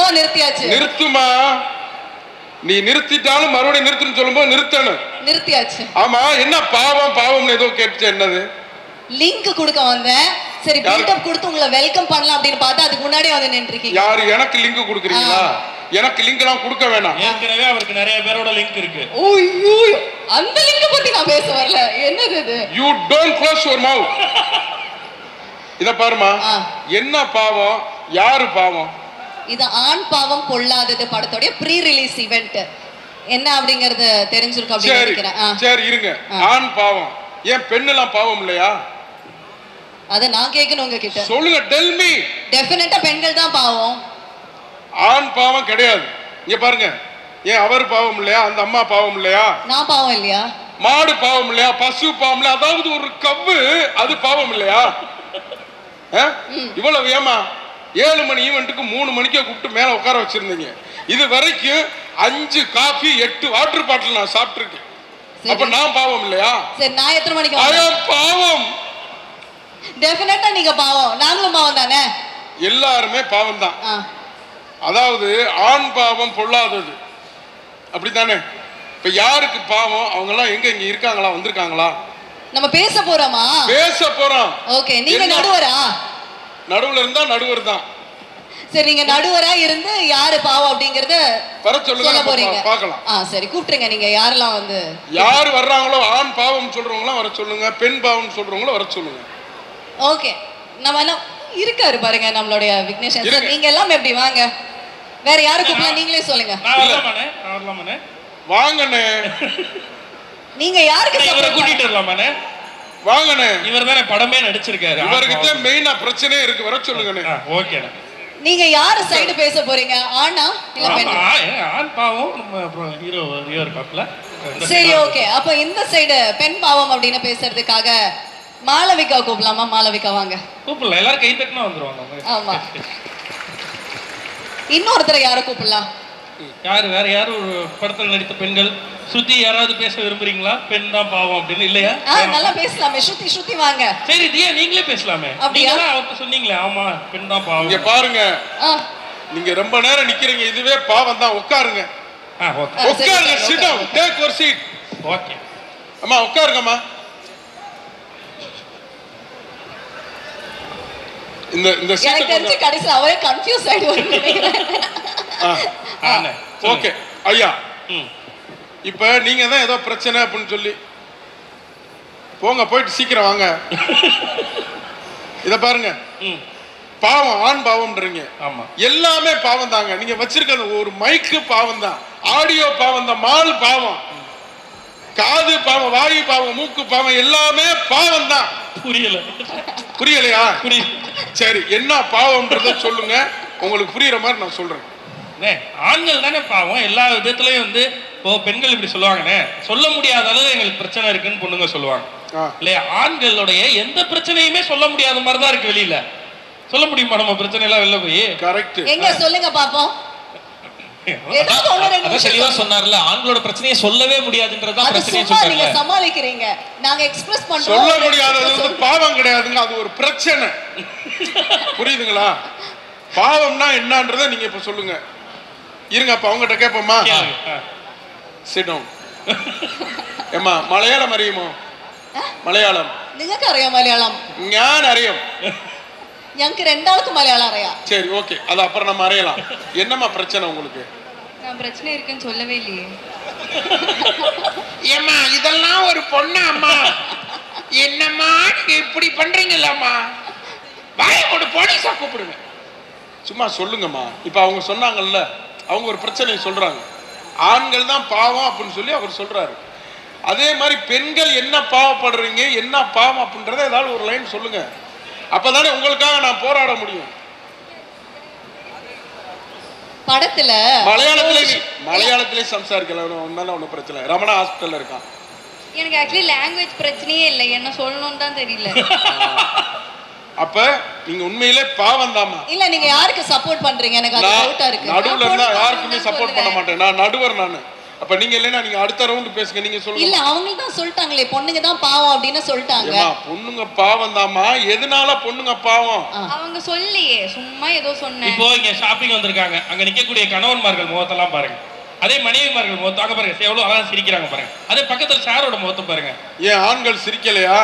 இப்போ நிறுத்தியாச்சு. நிறுத்துமா, நீ நிறுத்திட்டாலும் மறுபடியும் நிறுத்துன்னு சொல்லும்போது நிறுத்தணும். நிறுத்தியாச்சு. ஆமா, என்ன பாவம் பாவம்னு ஏதோ கேட்டுச்சு, என்னது? லிங்க் கொடுக்க வந்தேன். சரி பில்டப் கொடுத்து உங்களை வெல்கம் பண்ணலாம் அப்படின்னு பார்த்தா அதுக்கு முன்னாடியே வந்து நின்றுக்கீங்க. யாரு எனக்கு லிங்க் கொடுக்குறீங்களா? எனக்கு லிங்க் எல்லாம் கொடுக்க வேணாம். ஏற்கனவே அவருக்கு நிறைய பேரோட லிங்க் இருக்கு. ஓய்யோ, அந்த லிங்க் பத்தி நான் பேச வரல. என்னது இது? You don't close your mouth. இத பாருமா, என்ன பாவம், யாரு பாவம்? இது ஆண் பாவம் பொல்லாதது படத்தோட ப்ரீ ரிலீஸ் ஈவென்ட். என்ன அப்படிங்கறது தெரிஞ்சிருக்கு அப்படின்னு நினைக்கிறேன். சரி இருங்க. ஆண் பாவம், ஏன் பெண்ணெல்லாம் பாவம் இல்லையா? அத நான் கேட்கணும் உங்ககிட்ட. சொல்லுங்க, டெல் மீ. டெஃபினட்டா பெண்கள் தான் பாவம். ஆண் பாவம் கிடையாது. இங்க பாருங்க, ஏன் அவர் பாவம் இல்லையா? அந்த அம்மா பாவம் இல்லையா? நான் பாவம் இல்லையா? மாடு பாவம் இல்லையா? பசு பாவம் இல்லையா? அதாவது ஒரு கவ்வு, அது பாவம் இல்லையா? இவ்வளவு ஏமா 7 மணி ஈவென்ட்டுக்கு 3 மணிக்கே கூப்பிட்டு மேல உட்கார வச்சிருந்தீங்க. இது வரைக்கும் 5 காஃபி 8 வாட்டர் பாட்டில் நான் சாப்பிட்டிருக்கேன். அப்ப நான் பாவம் இல்லையா? சரி, நான் எத்தனை மணிக்கு வந்தேன்? பாவம். டெஃபினட்டா நீங்க பாவம், நாங்களும் பாவம் தானே. எல்லாருமே பாவம் தான். அதாவது ஆண் பாவம் பொல்லாதது, அப்படித்தானே? இப்ப யாருக்கு பாவம்? அவங்க எல்லாம் எங்க இங்க இருக்காங்களா, வந்திருக்காங்களா? நம்ம பேச போறோமா? பேச போறோம். ஓகே, நீங்க நடுவரா? நடுவுல இருந்தா நடுவர் தான். சரி, நீங்க நடுவரா இருந்து யாரு பாவம் அப்படிங்கறத வர சொல்லுங்க, போறீங்க. பார்க்கலாம். சரி, கூப்பிட்டுருங்க. நீங்க யாரெல்லாம் வந்து யார் வர்றாங்களோ, ஆண் பாவம் சொல்றவங்களாம் வர சொல்லுங்க, பெண் பாவம் சொல்றவங்களும் வர சொல்லுங்க. ஓகே, நம்ம எல்லாம் இருக்காரு பாருங்க நம்மளுடைய விக்னேஷ் சார். நீங்க எல்லாம் எப்படி வாங்க, வேற யாரு கூப்பிடலாம் நீங்களே சொல்லுங்க. வாங்கண்ணே. நீங்க யாருக்கு இவரை கூட்டிட்டு வரலாமாண்ணே? வாங்கண்ணே. இவர் தானே படமே நடிச்சிருக்காரு. இவருக்கு மெயினா பிரச்சனையே இருக்கு, வர சொல்லுங்கண்ணே. ஓகேண்ணே. நீங்க யாரு சைடு பேச போறீங்க, ஆணா இல்ல பெண்ணா? ஆண் பாவம், நம்ம அப்புறம் ஹீரோ இருக்காப்ல. சரி, ஓகே. அப்ப இந்த சைடு பெண் பாவம் அப்படின்னு பேசுறதுக்காக மாளவிகா கூப்பிடலாமா? மாளவிகா வாங்க. கூப்பிடலாம், எல்லாரும் கை தட்டினா வந்துருவாங்க. ஆமா. இன்னொருத்தரை யாரை கூப்பிடலாம்? யாரு, வேற யாரும் ஒரு படத்தில் நடித்த பெண்கள்? ஸ்ருதி யாராவது பேச விரும்புறீங்களா? பெண் தான் பாவம் அப்படின்னு இல்லையா? நல்லா பேசலாமே. ஸ்ருதி வாங்க. சரி தியா, நீங்களே பேசலாமே. அப்படியே அவர்கிட்ட சொன்னீங்களே. ஆமா, பெண் தான் பாவம். இங்க பாருங்க, நீங்க ரொம்ப நேரம் நிக்கிறீங்க, இதுவே பாவம் தான். உட்காருங்க. உட்காருங்க. Sit down, take your seat. Okay அம்மா, உட்காருங்கம்மா. இந்த சீட் தெரிஞ்சு கடைசில அவரே கன்ஃபியூஸ் ஆயிடுவாரு. ஓகே ஐயா, இப்ப நீங்க தான் ஏதோ பிரச்சனை அப்படின்னு சொல்லி போங்க, போயிட்டு சீக்கிரம் வாங்க. இத பாருங்க, பாவம், ஆண் பாவம்ன்றீங்க. ஆமா, எல்லாமே பாவம் தாங்க. நீங்க வச்சிருக்க ஒரு மைக்கு பாவம் தான், ஆடியோ பாவம் தான், மால் பாவம், காது பாவம், வாயு பாவம், மூக்கு பாவம், எல்லாமே பாவம் தான். புரியலையா? சரி, என்ன பாவம்ன்றத சொல்லுங்க, உங்களுக்கு புரியுற மாதிரி நான் சொல்றேன். ஆண்கள் தானே பாவம் எல்லா விதத்துலயும் வந்து. இப்போ பெண்கள் இப்படி சொல்லுவாங்கண்ணே, சொல்ல முடியாத அளவு எங்களுக்கு பிரச்சனை இருக்குன்னு பொண்ணுங்க சொல்லுவாங்க இல்லையா? ஆண்களுடைய எந்த பிரச்சனையுமே சொல்ல முடியாத மாதிரிதான் இருக்கு வெளியில. சொல்ல முடியுமா நம்ம பிரச்சனை எல்லாம் வெளில போய்? கரெக்ட். எங்க சொல்லுங்க பாப்போம். தெளிவா சொன்னார்ல, ஆண்களோட பிரச்சனையை சொல்லவே முடியாதுன்றதுதான் பிரச்சனையை சொல்றாங்க. நீங்க சமாளிக்கிறீங்க, நாங்க எக்ஸ்பிரஸ் பண்றோம். சொல்ல முடியாதது வந்து பாவம் கிடையாதுங்க, அது ஒரு பிரச்சனை. புரியுதுங்களா? பாவம்னா என்னன்றதை நீங்க இப்ப சொல்லுங்க. இருங்க, அப்ப அவங்ககிட்ட கேட்போமா? Sit down. ஏமா, മലയാളം അറിയുമോ? മലയാളം നിങ്ങൾക്ക് അറിയാം മലയാളം? ഞാൻ അറിയാം. ഞങ്ങൾക്ക് രണ്ടാൾക്കും മലയാളം അറിയാം. சரி, ஓகே, அது அப்புறம் நம்ம அறியலாம். என்னம்மா பிரச்சனை உங்களுக்கு? நான் பிரச்சனை இருக்குன்னு சொல்லவே இல்லையே. ஏம்மா, இதெல்லாம் ஒரு பொண்ணா அம்மா? என்னம்மா நீங்க இப்படி பண்றீங்கல்லம்மா? வாயை போட்டு போலீஸா கூப்பிடுங்க. சும்மா சொல்லுங்கம்மா. இப்ப அவங்க சொன்னாங்கல்ல, அவங்க ஒரு பிரச்சனையை சொல்றாங்க, ஆண்கள் தான் பாவம் அப்படின்னு சொல்லி அவர் சொல்றாரு. அதே மாதிரி பெண்கள் என்ன பாவப்படுறீங்க, என்ன பாவம் அப்படின்றத ஏதாவது ஒரு லைன் சொல்லுங்க. அப்பதானே உங்களுக்காக நான் போராட முடியும். படத்துல மலையாளத்திலே சம்சாரிக்கலாம், ஒன்னும் பிரச்சனை. ரமணா ஹாஸ்பிட்டல்ல இருக்கான். எனக்கு ஆக்சுவலி லாங்குவேஜ் பிரச்சனையே இல்லை, என்ன சொல்லணும்னு தான் தெரியல. அப்ப நீங்க உண்மையிலே பாவம் தாமா? இல்ல, நீங்க யாருக்கு சப்போர்ட் பண்றீங்க? எனக்கு அது டவுட்டா இருக்கு. நடுவுல இருந்தா யாருக்குமே சப்போர்ட் பண்ண மாட்டேன். நான் நடுவர். அப்ப நீங்க இல்லைன்னா நீங்க அடுத்த ரவுண்ட் பேசுங்க, நீங்க இல்ல சொல்லுங்க. அவங்க தான் சொல்லிட்டாங்களே பொண்ணுங்க தான் பாவம் அப்படின்னு சொல்லிட்டாங்க. ஏம்மா, பொண்ணுங்க பாவம் தாம்மா. எதனால பொண்ணுங்க பாவம்? அவங்க சொல்லியே சும்மா ஏதோ சொன்னேன். இப்போ இங்க ஷாப்பிங் வந்திருக்காங்க, அங்க நிக்கக்கூடிய கணவன்மார்கள் முகத்தெல்லாம் பாருங்க, அதே மனைவிமார்கள் முகத்தை அங்க பாருங்க, எவ்வளவு அழகா சிரிக்கிறாங்க பாருங்க. அதே பக்கத்துல சாரோட முகத்தை பாருங்க. ஏன் ஆண்கள் சிரிக்கலையா?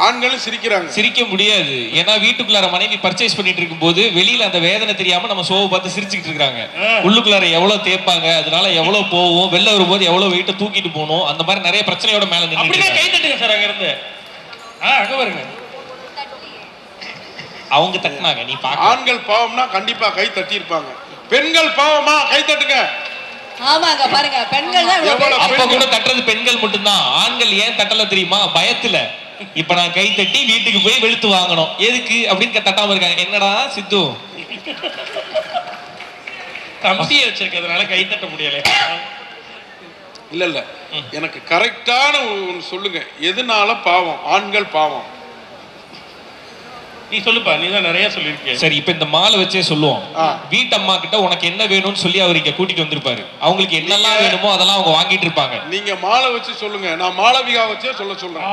ஆண்களும் சிரிக்கிறாங்க. சிரிக்க முடியாது, ஏன்னா வீட்டுக்குள்ளார மனைவி பர்ச்சேஸ் பண்ணிட்டு இருக்கும்போது வெளியில அந்த வேதனை தெரியாம நம்ம ஷோவை பார்த்து சிரிச்சுக்கிட்டு இருக்காங்க. உள்ளுக்குள்ளார எவ்வளவு தேய்ப்பாங்க, அதனால எவ்வளவு போவோம், வெளில வரும்போது எவ்வளவு வெயிட்ட தூக்கிட்டு போகணும், அந்த மாதிரி நிறைய பிரச்சனையோட மேல அப்படியே நின்று கை தட்டுங்க சார் அங்க இருந்து. அங்க பாருங்க, அவங்க தட்டினாங்க, நீ பாக்க. ஆண்கள் பாவம்னா கண்டிப்பா கை தட்டி இருப்பாங்க. பெண்கள் பாவமா? கை தட்டுங்க. ஆமாங்க பாருங்க, பெண்கள் தான் இவ்வளவு எவ்வளவு அப்ப கூட தட்டுறது பெண்கள் மட்டும்தான். ஆண்கள் ஏன் தட்டல தெரியுமா? பயத்துல. இப்ப நான் கை தட்டி வீட்டுக்கு போய் வெளுத்து வாங்கணும், எதுக்கு அப்படின்னு தட்டாம இருக்காங்க. என்னடா சித்து, தம்பியை வச்சிருக்கிறதுனால கை தட்ட முடியல. இல்ல இல்ல, எனக்கு கரெக்டான ஒன்று சொல்லுங்க. எதனால பாவம்? ஆண்கள் பாவம். நீ சொல்லுப்பா, நீ தான் நிறைய சொல்லியிருக்க. சரி இப்ப இந்த மாலை வச்சே சொல்லுவோம். வீட்டம்மா கிட்ட உனக்கு என்ன வேணும்னு சொல்லி அவர் இங்க கூட்டிட்டு வந்திருப்பாரு. அவங்களுக்கு என்னெல்லாம் வேணுமோ அதெல்லாம் அவங்க வாங்கிட்டு இருப்பாங்க. நீங்க மாலை வச்சு சொல்லுங்க, நான் மாளவிகா வச்சே சொல்றேன்.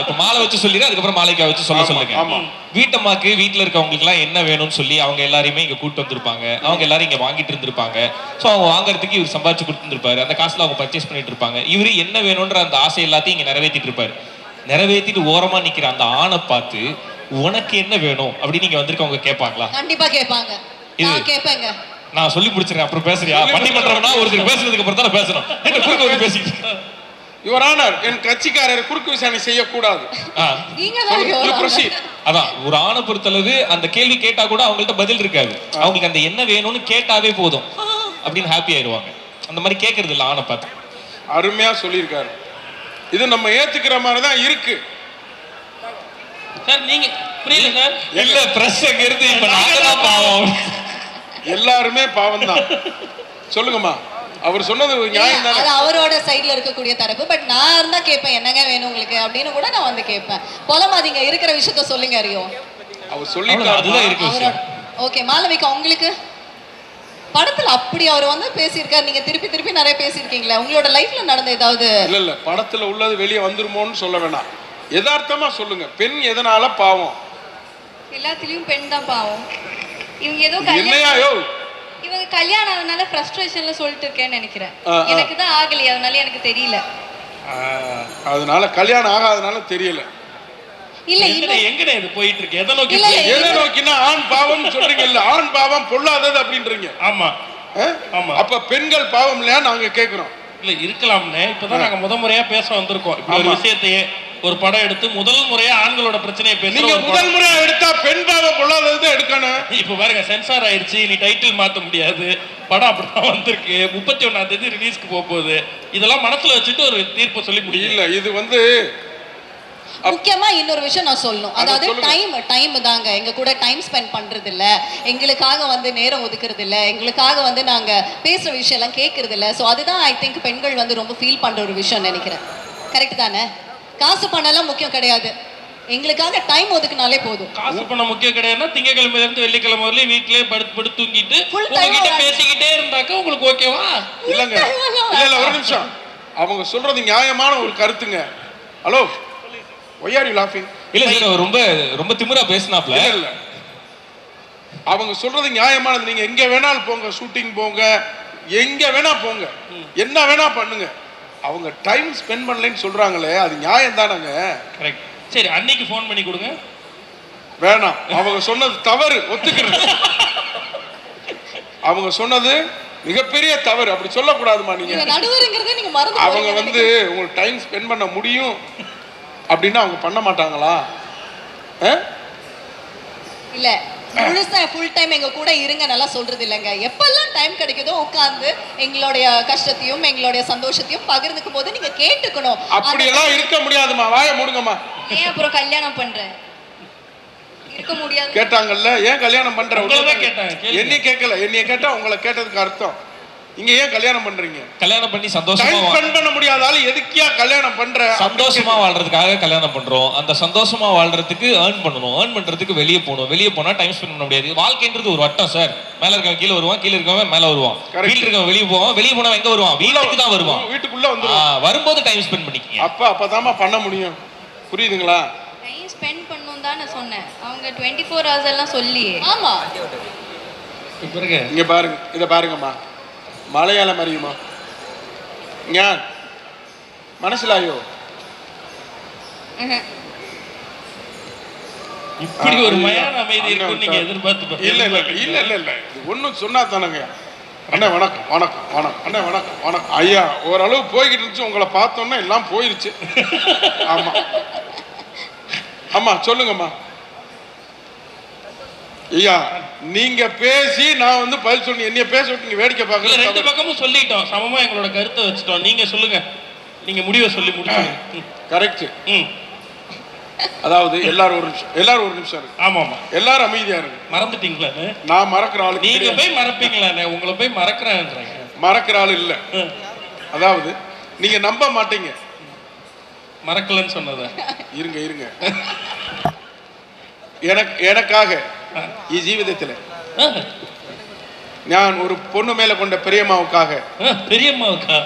இப்ப மாலை வச்சு சொல்லிடு, அதுக்கப்புறம் மாலைக்கா வச்சு சொல்லுங்க. ஆமா. வீட்டம்மாக்கு வீட்டுல இருக்கவங்களுக்கு எல்லாம் என்ன வேணும்னு சொல்லி அவங்க எல்லாரையுமே இங்க கூட்டு வந்திருப்பாங்க. அவங்க எல்லாரும் இங்க வாங்கிட்டு இருந்திருப்பாங்க. சோ அவங்க வாங்குறதுக்கு இவர் சம்பாதிச்சு கொடுத்துருப்பாரு. அந்த காசுல அவங்க பர்ச்சேஸ் பண்ணிட்டு இருப்பாங்க. இவரு என்ன வேணும்ன்ற அந்த ஆசை எல்லாத்தையும் இங்க நிறைவேற்றிட்டு இருப்பாரு. நிறைவேற்றிட்டு ஓரமா நிக்கிற அந்த ஆணை பார்த்து உனக்கு என்ன வேணும் அப்படின்னு நீங்க வந்திருக்கவங்க கேட்பாங்களா? கண்டிப்பா கேட்பாங்க. நான் கேட்பேங்க. நான் சொல்லி முடிச்சிருக்கேன், அப்புறம் பேசுறியா? பண்ணி பண்றவனா ஒருத்தர் பேசுறதுக்கு அப்புறம் தான் பேசணும். என்ன குறுக்க வந்து பேசிட்டு யுவர் ஆனர், என் கட்சிக்காரர் குறுக்கு விசாரணை செய்யக்கூடாது. நீங்க தான் அதான் ஒரு ஆணை பொறுத்தளவு அந்த கேள்வி கேட்டா கூட அவங்கள்ட்ட பதில் இருக்காது. அவங்களுக்கு அந்த என்ன வேணும்னு கேட்டாவே போதும் அப்படின்னு ஹாப்பி ஆயிடுவாங்க. அந்த மாதிரி கேட்கறது இல்லை ஆணை பார்த்து. அருமையா சொல்லியிருக்காரு. இது நம்ம ஏத்துக்கிற மாதிரி தான் இருக்கு சார். நீங்க புரியல சார்? இல்ல பிரஸ் அங்க இருந்து இப்ப நாங்க தான் பாவம். எல்லாருமே பாவம் தான். சொல்லுங்கம்மா, அவர் சொன்னது நியாயம் தானே? அது அவரோட சைடுல இருக்கக்கூடிய தரப்பு. பட் நான் இருந்தா கேட்பேன், என்னங்க வேணும் உங்களுக்கு அப்படின்னு கூட நான் வந்து கேட்பேன். பொலமாதீங்க, இருக்கிற விஷயத்த சொல்லுங்க. அறியோ அவர் சொல்லிட்டாரு, அதுதான் இருக்கு விஷயம். ஓகே மாளவிகா, உங்களுக்கு படத்துல அப்படி அவர் வந்து பேசியிருக்காரு, நீங்க திருப்பி திருப்பி நிறைய பேசியிருக்கீங்களா? உங்களோட லைஃப்ல நடந்த ஏதாவது? இல்ல இல்ல, படத்துல உள்ளது வெளியே வந்துருமோன்னு சொல்ல வேணாம், யதார்த்தமா சொல்லுங்க. பெண் எதனால பாவம்? எல்லாத்துலயும் பெண் தான் பாவம். இவங்க ஏதோ என்னையா யோ, இவங்க கல்யாணம் ஆனதுனால ஃப்ரஸ்ட்ரேஷன்ல சொல்லிட்டு இருக்கேன்னு நினைக்கிறேன். எனக்கு தான் ஆகலையே, அதனால எனக்கு தெரியல. அதனால கல்யாணம் ஆகாதனால தெரியல. இல்ல எங்கடே இது போயிட்டு இருக்கு? எதை நோக்கி? எதை நோக்கினா ஆண் பாவம் சொல்றீங்கல்ல, ஆண் பாவம் பொல்லாதது அப்படின்றீங்க. ஆமா ஆமா. அப்ப பெண்கள் பாவம் இல்லையா நாங்க கேக்குறோம். இல்ல இருக்கலாம்னு இப்பதான் நாங்க முறையா பேச வந்திருக்கோம். இப்ப ஒரு விஷயத்தையே ஒரு படம் எடுத்து முதல் முறையா ஆண்களோட பிரச்சனையை பேச. நீங்க முதல் முறையா எடுத்தா பெண் பாவம் பொல்லாதது எடுக்கணும். இப்ப பாருங்க, சென்சார் ஆயிடுச்சு, நீ டைட்டில் மாத்த முடியாது. படம் அப்படிதான் வந்திருக்கு. 31ஆம் தேதி ரிலீஸ்க்கு போகுது. இதெல்லாம் மனசுல வச்சுட்டு ஒரு தீர்ப்பு சொல்லி முடியல. இல்ல இது வந்து முக்கியமா இன்னொரு விஷயம் நான் சொல்லணும். அதாவது டைம் தாங்க. எங்க கூட டைம் ஸ்பெண்ட் பண்றது இல்ல, எங்களுக்காக வந்து நேரம் ஒதுக்குறது இல்ல, எங்களுக்காக வந்து நாங்க பேசுற விஷயம் எல்லாம் கேட்கறது இல்ல. சோ அதுதான் ஐ திங்க் பெண்கள் வந்து ரொம்ப ஃபீல் பண்ற ஒரு விஷயம் நினைக்கிறேன். கரெக்ட் தானே? காசு பணம்லாம் முக்கியம் கிடையாது, எங்களுக்காக டைம் ஒதுக்குனாலே போதும். காசு பணம் முக்கியம் கிடையாதுன்னா திங்கக்கிழமையில இருந்து வெள்ளிக்கிழமை வரலையும் வீட்லயே படுத்து தூங்கிட்டு உங்ககிட்ட பேசிக்கிட்டே இருந்தாக்க உங்களுக்கு ஓகேவா? இல்லங்க, இல்ல ஒரு நிமிஷம். அவங்க சொல்றது நியாயமான ஒரு கருத்துங்க. Hello, why are you laughing? இல்ல சார், ரொம்ப ரொம்ப திமிரா பேசினாப்ல. இல்ல, அவங்க சொல்றது நியாயமானது. நீங்க எங்க வேணாலும் போங்க, ஷூட்டிங் போங்க, எங்க வேணா போங்க, என்ன வேணா பண்ணுங்க. அவங்க டைம் ஸ்பெண்ட் பண்ணலன்னு சொல்றாங்களே, அது நியாயம் தானங்க? கரெக்ட். சரி, அன்னைக்கு ஃபோன் பண்ணி கொடுங்க. வேணாம், அவங்க சொன்னது தவறு, ஒத்துக்கிறது. அவங்க சொன்னது மிகப்பெரிய தவறு, அப்படி சொல்லக்கூடாதுமா. நீங்க நடுவருங்கிறதே நீங்க மறந்து. அவங்க வந்து உங்களுக்கு டைம் ஸ்பெண்ட் பண்ண முடியும் அப்படின்னா அவங்க பண்ண மாட்டாங்களா? இல்ல முழுசா ஃபுல் டைம் எங்க கூட இருங்க நல்லா சொல்றது இல்லைங்க. எப்பெல்லாம் டைம் கிடைக்குதோ உட்கார்ந்து எங்களுடைய கஷ்டத்தையும் எங்களுடைய சந்தோஷத்தையும் பகிர்ந்துக்கும் போது நீங்க கேட்டுக்கணும். அப்படியெல்லாம் இருக்க முடியாதுமா, வாயை மூடுங்கம்மா. ஏன் அப்புறம் கல்யாணம் பண்றேன்? இருக்க முடியாது கேட்டாங்கல்ல, ஏன் கல்யாணம் பண்ற? கேட்டாங்க. என்னைய கேட்கல, என்னைய கேட்டா உங்களை கேட்டதுக்கு அர்த்தம் இங்க ஏன் கல்யாணம் பண்றீங்க? கல்யாணம் பண்ணி சந்தோஷமா டைம் ஸ்பெண்ட் பண்ண முடியாத ஆளு எதுக்கியா கல்யாணம் பண்ற? சந்தோஷமா வாழ்றதுக்காக கல்யாணம் பண்றோம். அந்த சந்தோஷமா வாழ்றதுக்கு ஏர்ன் பண்ணணும். ஏர்ன் பண்றதுக்கு வெளியே போகணும். வெளியே போனா டைம் ஸ்பெண்ட் பண்ண முடியாது. வாழ்க்கைன்றது ஒரு வட்டம் சார். மேல இருக்கவன் கீழே வருவான், கீழே இருக்கவன் மேல வருவான், வீட்டுல இருக்கவன் வெளியே போவான், வெளியே போனவன் எங்க வருவான்? வீட்டுக்கு தான் வருவான். வீட்டுக்குள்ள வந்து வரும்போது டைம் ஸ்பெண்ட் பண்ணிக்கங்க. அப்பதாம்மா பண்ண முடியும். புரியுதுங்களா? டைம் ஸ்பெண்ட் பண்ணணும் தான் நான் சொன்னேன். அவங்க 24 hours எல்லாம் சொல்லி. ஆமா இங்க பாருங்க, இத பாருங்கம்மா. மலையாளம் அறியுமா? ஞான் மனசிலாயோ? இப்படி ஒரு மயான அமைதி இருக்கும் நீங்க எதிர்பார்த்து இல்ல இல்ல இல்ல இல்ல இல்ல இது ஒண்ணும் சொன்னா தானங்க. அண்ணா வணக்கம் வணக்கம் வணக்கம். அண்ணா வணக்கம் வணக்கம். ஐயா ஓரளவு போய்கிட்டு இருந்துச்சு, உங்களை பார்த்தோன்னா எல்லாம் போயிருச்சு. ஆமா ஆமா சொல்லுங்கம்மா. ஐயா நீங்க பேசி நான் வந்து பதில் சொல்லி என்னைய பேச விட்டு நீங்க வேடிக்கை பார்க்கல. ரெண்டு பக்கமும் சொல்லிட்டோம், சமமா எங்களோட கருத்தை வச்சுட்டோம். நீங்க சொல்லுங்க, நீங்க முடிவை சொல்லி முடிச்சு. கரெக்ட். அதாவது எல்லாரும் ஒரு நிமிஷம் இருக்கு. ஆமா ஆமா எல்லாரும் அமைதியா இருக்கு. மறந்துட்டீங்களா? நான் மறக்கிற ஆளு. நீங்க போய் மறப்பீங்களா? உங்களை போய் மறக்கிறேன். மறக்கிற ஆளு இல்ல. அதாவது நீங்க நம்ப மாட்டீங்க. மறக்கலன்னு சொன்னத இருங்க இருங்க. எனக்காக ஜீவிதத்துல நான் ஒரு பொண்ணு மேல கொண்ட பெரியம்மாவுக்காக. பெரியம்மாவுக்கா?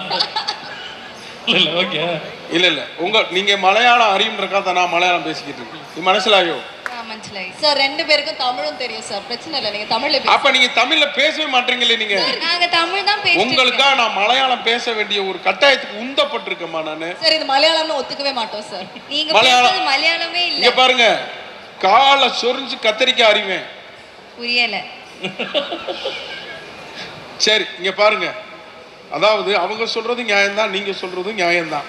இல்ல ஓகே இல்ல இல்ல நீங்க மலையாளம் அறியும்ன்றக்காக நான் மலையாளம் பேசிக்கிட்டு இருக்கேன். இது மனசிலாயோ? சார் ரெண்டு பேருக்கும் தமிழும் தெரியும் சார், பிரச்சனை இல்லை. நீங்க தமிழ்ல அப்ப நீங்க தமிழ்ல பேசவே மாட்டீங்களே நீங்க. நாங்க தமிழ் தான் பேசுறோம். உங்களுக்காக நான் மலையாளம் பேச வேண்டிய ஒரு கட்டாயத்துக்கு உந்தப்பட்டிருக்கேம்மா நானு. சார் இது மலையாளம்னு ஒத்துக்கவே மாட்டோம் சார். நீங்க பேசுறது மலையாளமே இல்ல. இங்க பாருங்க, காலை சொரிஞ்சு கத்தரிக்காய் அறிவேன். புரியல. சரி இங்க பாருங்க, அதாவது அவங்க சொல்றது நியாயம்தான், நீங்க சொல்றது நியாயம்தான்.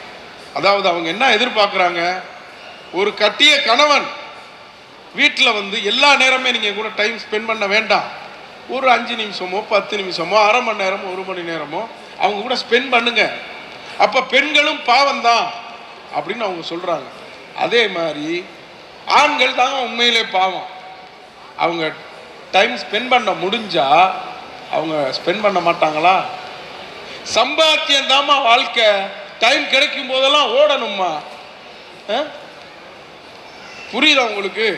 அதாவது அவங்க என்ன எதிர்பார்க்கறாங்க, ஒரு கட்டிய கணவன் வீட்டுல வந்து எல்லா நேரமே நீங்க கூட டைம் ஸ்பெண்ட் பண்ண வேண்டாம். ஒரு 5 நிமிஷமோ 10 நிமிஷமோ அரை மணி நேரமோ 1 மணி நேரமோ அவங்க கூட ஸ்பெண்ட் பண்ணுங்க. அப்ப பெண்களும் பாவம் தான் அப்படின்னு அவங்க சொல்றாங்க. அதே மாதிரி ஆண்கள் தாங்க உண்மையிலே பாவம். அவங்க டைம் ஸ்பெண்ட் பண்ண முடிஞ்சா அவங்க ஸ்பெண்ட் பண்ண மாட்டாங்களா? சம்பாத்தியம் தாமா வாழ்க்கை. டைம் கிடைக்கும் போதெல்லாம் ஓடணும்மா. புரியுதா உங்களுக்கு?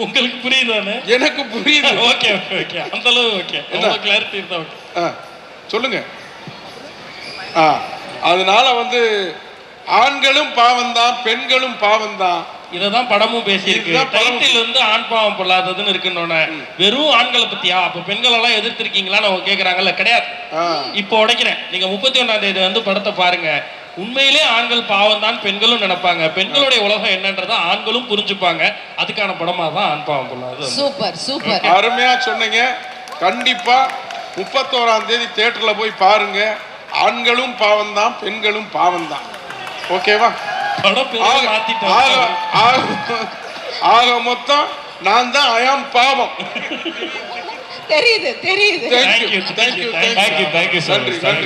உங்களுக்கு புரியுதானே? எனக்கு புரியுது. ஓகே ஓகே அந்த அளவு ஓகே. ரொம்ப கிளாரிட்டி இருந்தா ஓகே. சொல்லுங்க. அதனால வந்து ஆண்களும் பாவம் தான், பெண்களும் பாவம் தான். இததான் படமும் பேசியிருக்கு. டைட்டில் வந்து ஆண் பாவம் பொல்லாததுன்னு இருக்குன்னு வெறும் ஆண்களை பத்தியா? அப்ப பெண்கள் எல்லாம் எதிர்த்திருக்கீங்களான்னு அவங்க கேக்குறாங்கல்ல. கிடையாது. இப்போ உடைக்கிறேன். நீங்க 31ஆம் தேதி வந்து படத்தை பாருங்க. உண்மையிலே ஆண்கள் பாவம் தான் பெண்களும் நினைப்பாங்க. பெண்களுடைய உலகம் என்னன்றதை ஆண்களும் புரிஞ்சுப்பாங்க. அதுக்கான படமா தான் ஆண் பாவம் பொல்லாதது. சூப்பர் சூப்பர், அருமையா சொன்னீங்க. கண்டிப்பா 31ஆம் தேதி தியேட்டர்ல போய் பாருங்க. ஆண்களும் பாவம் தான், பெண்களும் பாவம் தான். ஓகேவா? ஆக மொத்தம் நான் தான் ஐயாம் பாவம். தெரியுது தெரியுது. Thank you thank you thank you. நன்றி நன்றி.